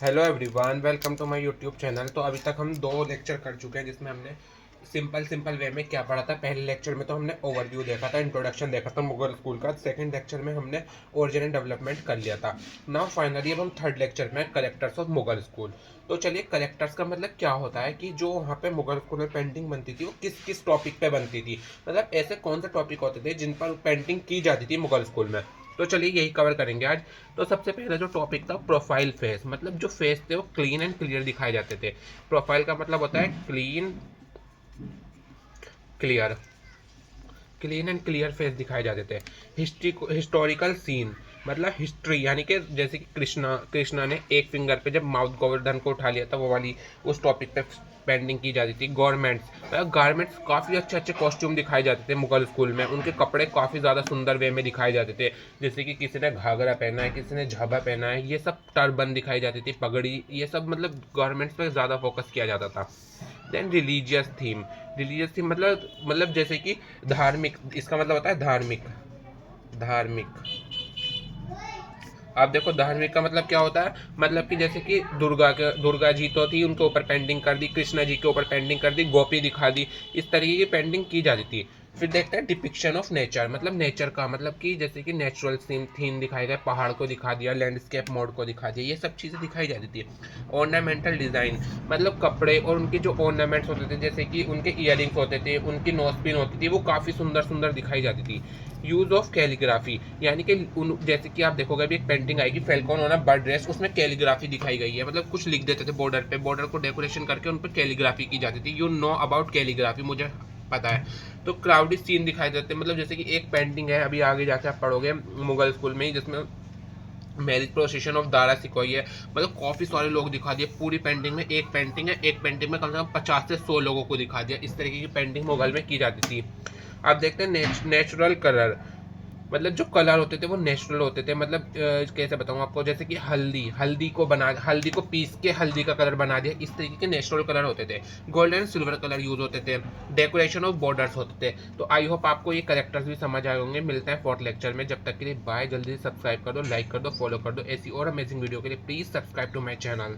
Hello everyone, welcome to my YouTube channel. तो अभी तक हम 2 लेक्चर कर चुके हैं जिसमें हमने सिंपल वे में क्या पढ़ा था। पहले लेक्चर में तो हमने ओवरव्यू देखा था, इंट्रोडक्शन देखा था मुगल स्कूल का। सेकंड लेक्चर में हमने ओरिजिन एंड डेवलपमेंट कर लिया था। नाउ फाइनली अब हम थर्ड लेक्चर में करेक्टर्स ऑफ मुगल स्कूल। तो चलिए, करेक्टर्स का मतलब क्या होता है कि जो वहाँ पे मुगल स्कूल में पेंटिंग बनती थी वो किस किस टॉपिक पे बनती थी, मतलब ऐसे कौन से टॉपिक होते थे जिन पर पेंटिंग की जाती थी मुगल स्कूल में। तो चलिए यही कवर करेंगे आज। तो सबसे पहला जो टॉपिक था, प्रोफाइल फेस, मतलब जो फेस थे वो क्लीन एंड क्लियर दिखाए जाते थे। प्रोफाइल का मतलब होता है clean clear, clean and clear face दिखाए जाते थे। हिस्टोरिकल सीन मतलब हिस्ट्री, यानी कि जैसे कि कृष्णा ने एक फिंगर पे जब माउथ गोवर्धन को उठा लिया था, वो वाली उस टॉपिक पे पेंटिंग की जाती थी। गवर्नमेंट्स, मतलब गारमेंट्स, काफ़ी अच्छे अच्छे कॉस्ट्यूम दिखाए जाते थे मुगल स्कूल में। उनके कपड़े काफ़ी ज़्यादा सुंदर वे में दिखाए जाते थे, जैसे कि किसी ने घाघरा पहना है, किसी ने झाबा पहना है, ये सब टर्बन दिखाई जाती थी, पगड़ी, ये सब मतलब गवर्नमेंट्स पे ज़्यादा फोकस किया जाता था। देन रिलीजियस थीम मतलब जैसे कि धार्मिक, इसका मतलब होता है धार्मिक। धार्मिक, आप देखो धार्मिक का मतलब क्या होता है, मतलब कि जैसे कि दुर्गा जी तो थी, उनके ऊपर पेंटिंग कर दी, कृष्णा जी के ऊपर पेंटिंग कर दी, गोपी दिखा दी, इस तरीके की पेंटिंग की जाती थी। फिर देखते हैं डिपिक्शन ऑफ नेचर, मतलब नेचर का मतलब कि जैसे कि नेचुरल थीम दिखाई गए, पहाड़ को दिखा दिया, लैंडस्केप मोड को दिखा दिया, ये सब चीज़ें दिखाई जाती थी। ऑर्नामेंटल डिज़ाइन, मतलब कपड़े और उनके जो ऑर्नामेंट्स होते थे, जैसे कि उनके ईयरिंग्स होते थे, उनकी नोजपिन होती थी, वो काफ़ी सुंदर सुंदर दिखाई जाती थी। यूज़ ऑफ कैलीग्राफी, यानी कि जैसे कि आप देखोगे अभी एक पेंटिंग आएगी फेल्कॉन ऑन अ बर्ड ड्रेस, उसमें कैलीग्राफी दिखाई गई है, मतलब कुछ लिख देते थे बॉर्डर पे, बॉर्डर को डेकोरेशन करके उन पर कैलीग्राफी की जाती थी। यू नो अबाउट कैलीग्राफी, मुझे पता है। तो क्राउडी सीन दिखाई देते हैं, मतलब जैसे कि एक पेंटिंग है, अभी आगे जाके आप पढ़ोगे मुगल स्कूल में ही, जिसमें मैरिज प्रोसेशन ऑफ दारा सिकोई है, मतलब काफ़ी सारे लोग दिखा दिए पूरी पेंटिंग में। एक पेंटिंग है, एक पेंटिंग में कम से कम 50 से 100 लोगों को दिखा दिया। इस तरीके की पेंटिंग मुगल में की जाती थी। आप देखते हैं नेचुरल कलर, मतलब जो कलर होते थे वो नेचुरल होते थे, मतलब कैसे बताऊँ आपको, जैसे कि हल्दी को पीस के हल्दी का कलर बना दिया, इस तरीके के नेचुरल कलर होते थे। Golden and silver colour use होते थे। डेकोरेशन ऑफ बॉर्डर्स होते थे। तो आई होप आपको ये करेक्टर्स भी समझ आए होंगे। मिलते हैं फोर्थ लेक्चर में, जब तक के लिए बाय। जल्दी से सब्सक्राइब कर दो, लाइक कर दो, फॉलो कर दो। ऐसी और अमेजिंग वीडियो के लिए please subscribe to my channel.